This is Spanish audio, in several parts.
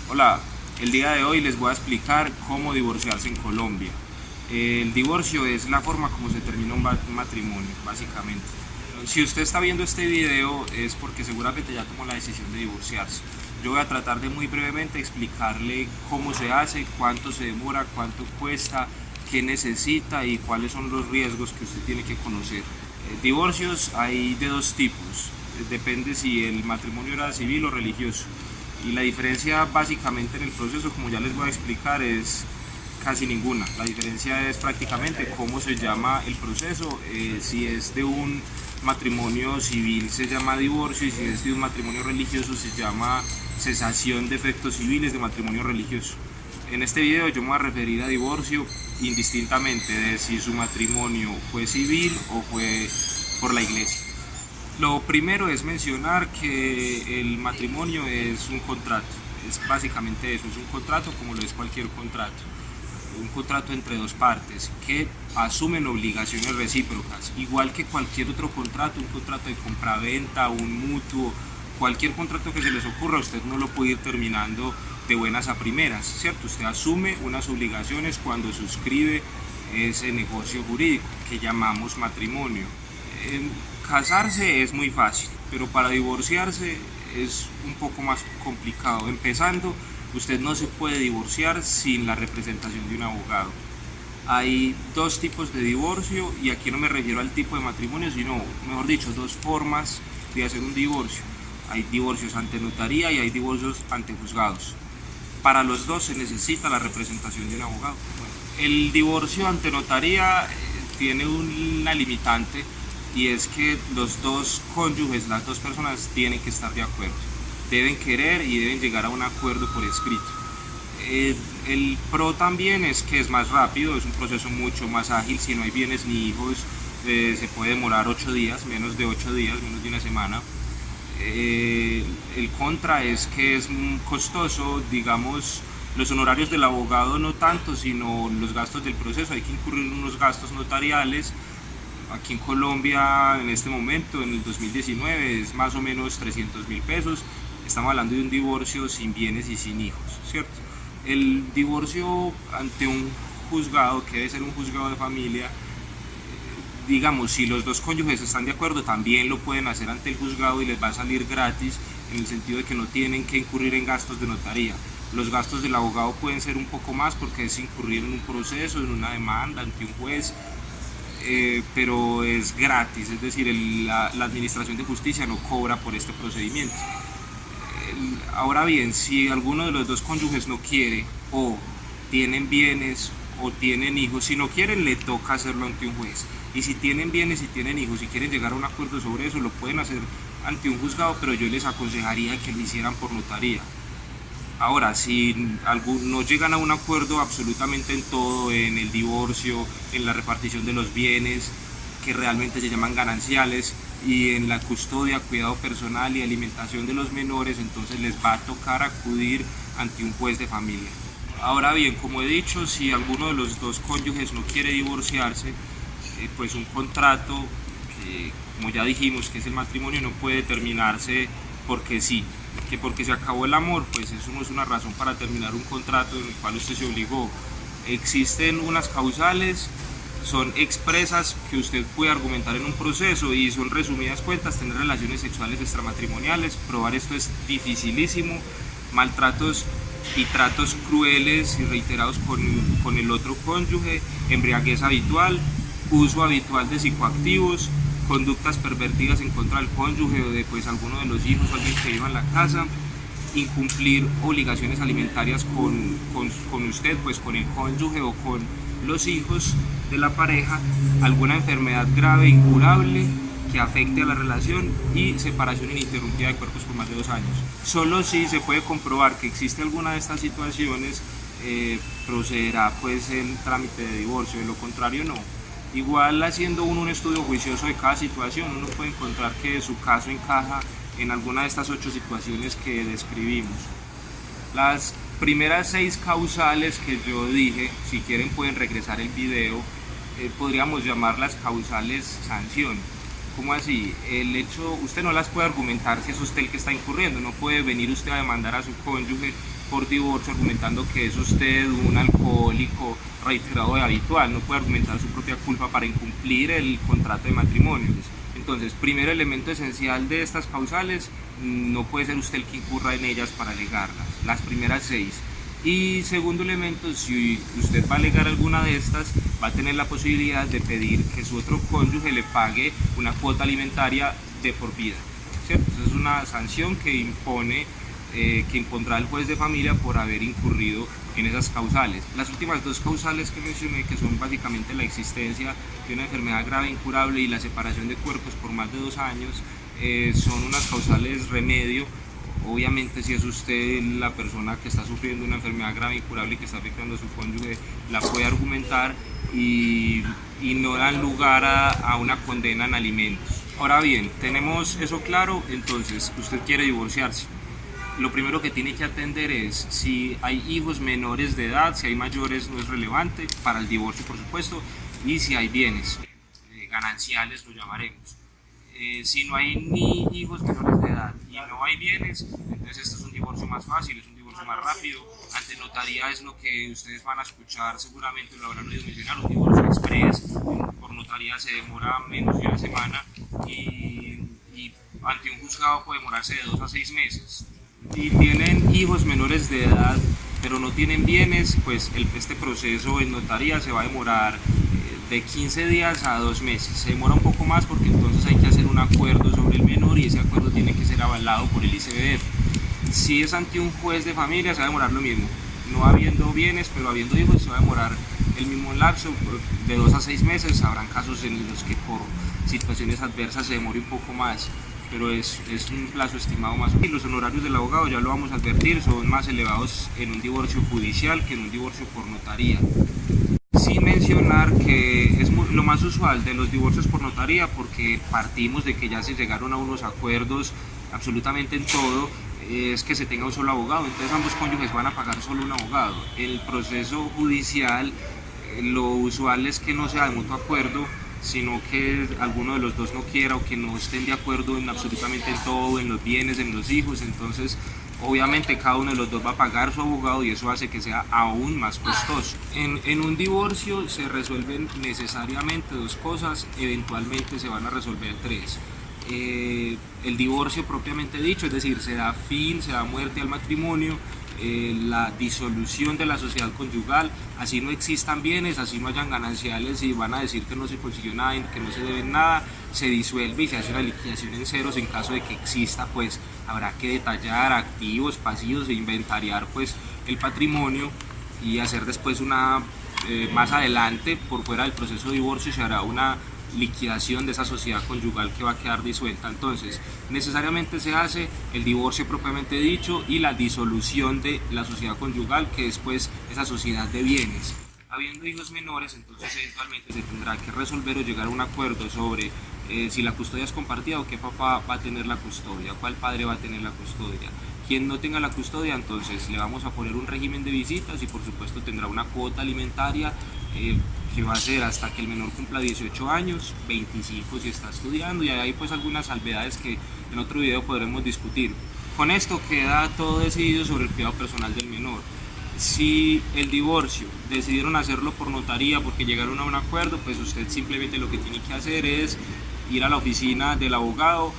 Hola, el día de hoy les voy a explicar cómo divorciarse en Colombia. El divorcio es la forma como se termina un matrimonio, básicamente. Si usted está viendo este video es porque seguramente ya tomó la decisión de divorciarse. Yo voy a tratar de muy brevemente explicarle cómo se hace, cuánto se demora, cuánto cuesta, qué necesita y cuáles son los riesgos que usted tiene que conocer. Divorcios hay de dos tipos, depende si el matrimonio era civil o religioso. Y la diferencia básicamente en el proceso, como ya les voy a explicar, es casi ninguna. La diferencia es prácticamente cómo se llama el proceso. Si es de un matrimonio civil se llama divorcio y si es de un matrimonio religioso se llama cesación de efectos civiles de matrimonio religioso. En este video yo me voy a referir a divorcio indistintamente de si su matrimonio fue civil o fue por la iglesia. Lo primero es mencionar que el matrimonio es un contrato, es básicamente eso, es un contrato como lo es cualquier contrato. Un contrato entre dos partes que asumen obligaciones recíprocas, igual que cualquier otro contrato, un contrato de compraventa, un mutuo, cualquier contrato que se les ocurra, usted no lo puede ir terminando de buenas a primeras, ¿cierto? Usted asume unas obligaciones cuando suscribe ese negocio jurídico que llamamos matrimonio. Casarse es muy fácil, pero para divorciarse es un poco más complicado. Empezando, usted no se puede divorciar sin la representación de un abogado. Hay dos tipos de divorcio y aquí no me refiero al tipo de matrimonio, sino, mejor dicho, dos formas de hacer un divorcio. Hay divorcios ante notaría y hay divorcios ante juzgados. Para los dos se necesita la representación de un abogado. El divorcio ante notaría tiene una limitante y es que los dos cónyuges, las dos personas tienen que estar de acuerdo. Deben querer y deben llegar a un acuerdo por escrito. El pro también es que es más rápido, es un proceso mucho más ágil. Si no hay bienes ni hijos, se puede demorar 8 días, menos de 8 días, menos de una semana. El contra es que es costoso, digamos, los honorarios del abogado no tanto, sino los gastos del proceso. Hay que incurrir en unos gastos notariales. Aquí en Colombia en este momento, en el 2019, es más o menos 300.000 pesos. Estamos hablando de un divorcio sin bienes y sin hijos, ¿cierto? El divorcio ante un juzgado, que debe ser un juzgado de familia, digamos, si los dos cónyuges están de acuerdo, también lo pueden hacer ante el juzgado y les va a salir gratis, en el sentido de que no tienen que incurrir en gastos de notaría. Los gastos del abogado pueden ser un poco más porque es incurrir en un proceso, en una demanda ante un juez, pero es gratis, es decir, la administración de justicia no cobra por este procedimiento. Ahora bien, si alguno de los dos cónyuges no quiere o tienen bienes o tienen hijos, si no quieren le toca hacerlo ante un juez. Y si tienen bienes y tienen hijos y quieren llegar a un acuerdo sobre eso, lo pueden hacer ante un juzgado, pero yo les aconsejaría que lo hicieran por notaría. Ahora, si no llegan a un acuerdo absolutamente en todo, en el divorcio, en la repartición de los bienes, que realmente se llaman gananciales, y en la custodia, cuidado personal y alimentación de los menores, entonces les va a tocar acudir ante un juez de familia. Ahora bien, como he dicho, si alguno de los dos cónyuges no quiere divorciarse, pues un contrato, que como ya dijimos que es el matrimonio, no puede terminarse porque sí, que porque se acabó el amor, pues eso no es una razón para terminar un contrato en el cual usted se obligó. Existen unas causales, son expresas que usted puede argumentar en un proceso y son resumidas cuentas: tener relaciones sexuales extramatrimoniales. Probar esto es dificilísimo. Maltratos y tratos crueles y reiterados con el otro cónyuge, embriaguez habitual, uso habitual de psicoactivos, conductas pervertidas en contra del cónyuge o de alguno de los hijos o alguien que viva en la casa, incumplir obligaciones alimentarias con usted, pues con el cónyuge o con los hijos de la pareja, alguna enfermedad grave e incurable que afecte a la relación y separación ininterrumpida de cuerpos por más de 2 años. Solo si se puede comprobar que existe alguna de estas situaciones, procederá pues el trámite de divorcio, de lo contrario no. Igual, haciendo un estudio juicioso de cada situación, uno puede encontrar que su caso encaja en alguna de estas 8 situaciones que describimos. Las primeras 6 causales que yo dije, si quieren pueden regresar el video, podríamos llamarlas causales sanción. ¿Cómo así? El hecho, usted no las puede argumentar si es usted el que está incurriendo, no puede venir usted a demandar a su cónyuge por divorcio argumentando que es usted un alcohólico reiterado y habitual, no puede argumentar su propia culpa para incumplir el contrato de matrimonio. Entonces, primer elemento esencial de estas causales, no puede ser usted el que incurra en ellas para alegarlas, las primeras 6. Y segundo elemento, si usted va a alegar alguna de estas, va a tener la posibilidad de pedir que su otro cónyuge le pague una cuota alimentaria de por vida, ¿cierto? Esa es una sanción que impondrá el juez de familia por haber incurrido en esas causales. Las últimas 2 causales que mencioné, que son básicamente la existencia de una enfermedad grave e incurable y la separación de cuerpos por más de 2 años, son unas causales remedio. Obviamente, si es usted la persona que está sufriendo una enfermedad grave e incurable y que está afectando a su cónyuge, la puede argumentar y no dan lugar a una condena en alimentos. Ahora bien, tenemos eso claro. Entonces, usted quiere divorciarse. Lo primero que tiene que atender es si hay hijos menores de edad, si hay mayores no es relevante, para el divorcio por supuesto, y si hay bienes, gananciales lo llamaremos. Si no hay ni hijos menores de edad y no hay bienes, entonces esto es un divorcio más fácil, es un divorcio más rápido. Ante notaría es lo que ustedes van a escuchar, seguramente lo habrán oído mencionar, un divorcio express. Por notaría se demora menos de una semana y ante un juzgado puede demorarse de 2 a 6 meses. Si tienen hijos menores de edad pero no tienen bienes, pues este proceso en notaría se va a demorar de 15 días a 2 meses. Se demora un poco más porque entonces hay que hacer un acuerdo sobre el menor y ese acuerdo tiene que ser avalado por el ICBF. Si es ante un juez de familia se va a demorar lo mismo, no habiendo bienes pero habiendo hijos se va a demorar el mismo lapso, de 2 a 6 meses. Habrán casos en los que por situaciones adversas se demore un poco más, pero es un plazo estimado más o menos. Los honorarios del abogado, ya lo vamos a advertir, son más elevados en un divorcio judicial que en un divorcio por notaría. Sin mencionar que es lo más usual de los divorcios por notaría, porque partimos de que ya se llegaron a unos acuerdos absolutamente en todo, es que se tenga un solo abogado, entonces ambos cónyuges van a pagar solo un abogado. El proceso judicial, lo usual es que no sea de mutuo acuerdo, sino que alguno de los dos no quiera o que no estén de acuerdo en absolutamente en todo, en los bienes, en los hijos. Entonces obviamente cada uno de los dos va a pagar su abogado y eso hace que sea aún más costoso. En un divorcio se resuelven necesariamente 2 cosas, eventualmente se van a resolver 3. El divorcio propiamente dicho, es decir, se da fin, se da muerte al matrimonio, la disolución de la sociedad conyugal, así no existan bienes, así no hayan gananciales y van a decir que no se consiguió nada y que no se debe nada, se disuelve y se hace una liquidación en ceros. En caso de que exista, pues habrá que detallar activos, pasivos e inventariar pues el patrimonio y hacer después más adelante, por fuera del proceso de divorcio, se hará una liquidación de esa sociedad conyugal que va a quedar disuelta. Entonces, necesariamente se hace el divorcio propiamente dicho y la disolución de la sociedad conyugal, que es pues esa sociedad de bienes. Habiendo hijos menores, entonces eventualmente se tendrá que resolver o llegar a un acuerdo sobre si la custodia es compartida o qué papá va a tener la custodia, cuál padre va a tener la custodia. Quien no tenga la custodia, entonces le vamos a poner un régimen de visitas y por supuesto tendrá una cuota alimentaria que va a ser hasta que el menor cumpla 18 años, 25 si está estudiando, y hay pues algunas salvedades que en otro video podremos discutir. Con esto queda todo decidido sobre el cuidado personal del menor. Si el divorcio decidieron hacerlo por notaría porque llegaron a un acuerdo, pues usted simplemente lo que tiene que hacer es ir a la oficina del abogado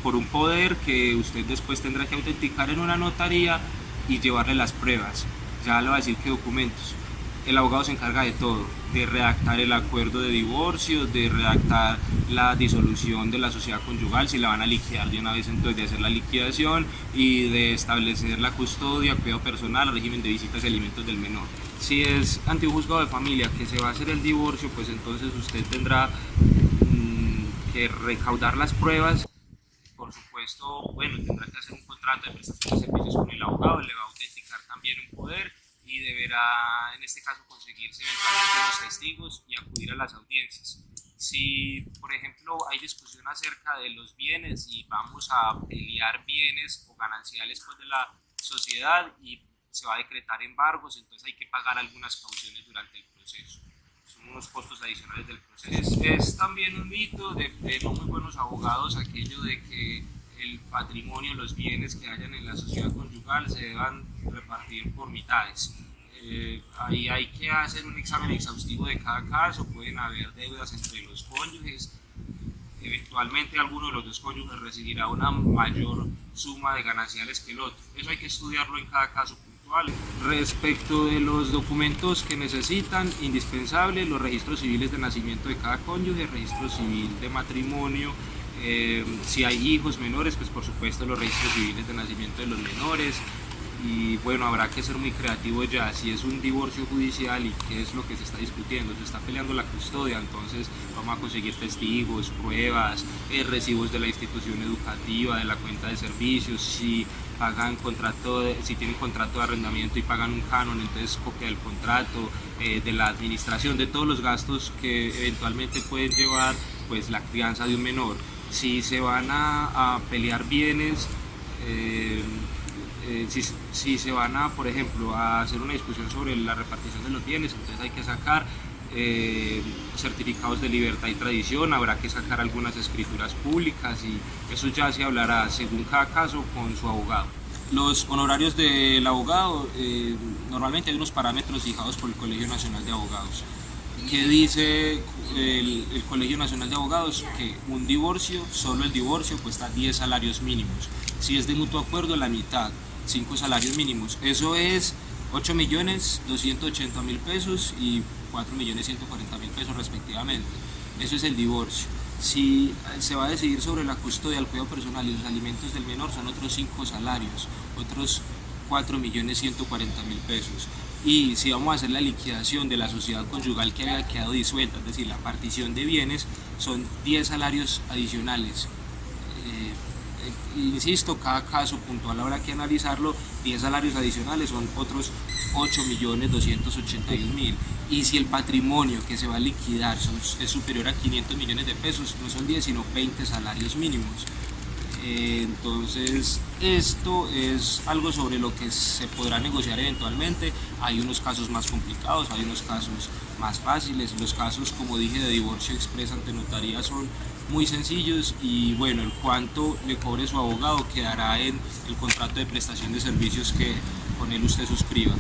por un poder que usted después tendrá que autenticar en una notaría y llevarle las pruebas. Ya le va a decir qué documentos. El abogado se encarga de todo, de redactar el acuerdo de divorcio, de redactar la disolución de la sociedad conyugal, si la van a liquidar de una vez, entonces de hacer la liquidación y de establecer la custodia, cuidado personal, régimen de visitas y alimentos del menor. Si es ante un juzgado de familia que se va a hacer el divorcio, pues entonces usted tendrá que recaudar las pruebas. Por supuesto, bueno, tendrá que hacer un contrato de prestación de servicios con el abogado, le va a autenticar también un poder y deberá en este caso conseguirse eventualmente los testigos y acudir a las audiencias. Si por ejemplo hay discusión acerca de los bienes y vamos a pelear bienes o gananciales pues, de la sociedad y se va a decretar embargos, entonces hay que pagar algunas cauciones durante el proceso. son unos costos adicionales del proceso. Es también un mito de no muy buenos abogados aquello de que el patrimonio, los bienes que hayan en la sociedad conyugal se deban repartir por mitades. Ahí hay que hacer un examen exhaustivo de cada caso, pueden haber deudas entre los cónyuges, eventualmente alguno de los dos cónyuges recibirá una mayor suma de gananciales que el otro. Eso hay que estudiarlo en cada caso puntual. Respecto de los documentos que necesitan, indispensable, los registros civiles de nacimiento de cada cónyuge, registro civil de matrimonio, si hay hijos menores, pues por supuesto los registros civiles de nacimiento de los menores. Y bueno, habrá que ser muy creativo ya, si es un divorcio judicial y qué es lo que se está discutiendo, se está peleando la custodia, entonces vamos a conseguir testigos, pruebas, recibos de la institución educativa, de la cuenta de servicios, si pagan si tienen contrato de arrendamiento y pagan un canon, entonces copia del contrato, de la administración, de todos los gastos que eventualmente pueden llevar pues la crianza de un menor. Si se van a pelear bienes, si se van a, por ejemplo, a hacer una discusión sobre la repartición de los bienes, entonces hay que sacar certificados de libertad y tradición, habrá que sacar algunas escrituras públicas y eso ya se hablará según cada caso con su abogado. Los honorarios del abogado, normalmente hay unos parámetros fijados por el Colegio Nacional de Abogados. ¿Qué dice el Colegio Nacional de Abogados? Que un divorcio, solo el divorcio, cuesta 10 salarios mínimos. Si es de mutuo acuerdo, la mitad, 5 salarios mínimos. Eso es 8.280.000 pesos y 4.140.000 pesos respectivamente. Eso es el divorcio. Si se va a decidir sobre la custodia, el cuidado personal y los alimentos del menor, son otros 5 salarios, otros 4.140.000 pesos. Y si vamos a hacer la liquidación de la sociedad conyugal que había quedado disuelta, es decir, la partición de bienes, son 10 salarios adicionales. Insisto, cada caso puntual habrá que analizarlo, 10 salarios adicionales son otros 8.281.000. Y si el patrimonio que se va a liquidar es superior a 500 millones de pesos, no son 10 sino 20 salarios mínimos. Entonces esto es algo sobre lo que se podrá negociar eventualmente. Hay unos casos más complicados, hay unos casos más fáciles. Los casos, como dije, de divorcio express ante notaría son muy sencillos y bueno, el cuánto le cobre su abogado quedará en el contrato de prestación de servicios que con él usted suscriba.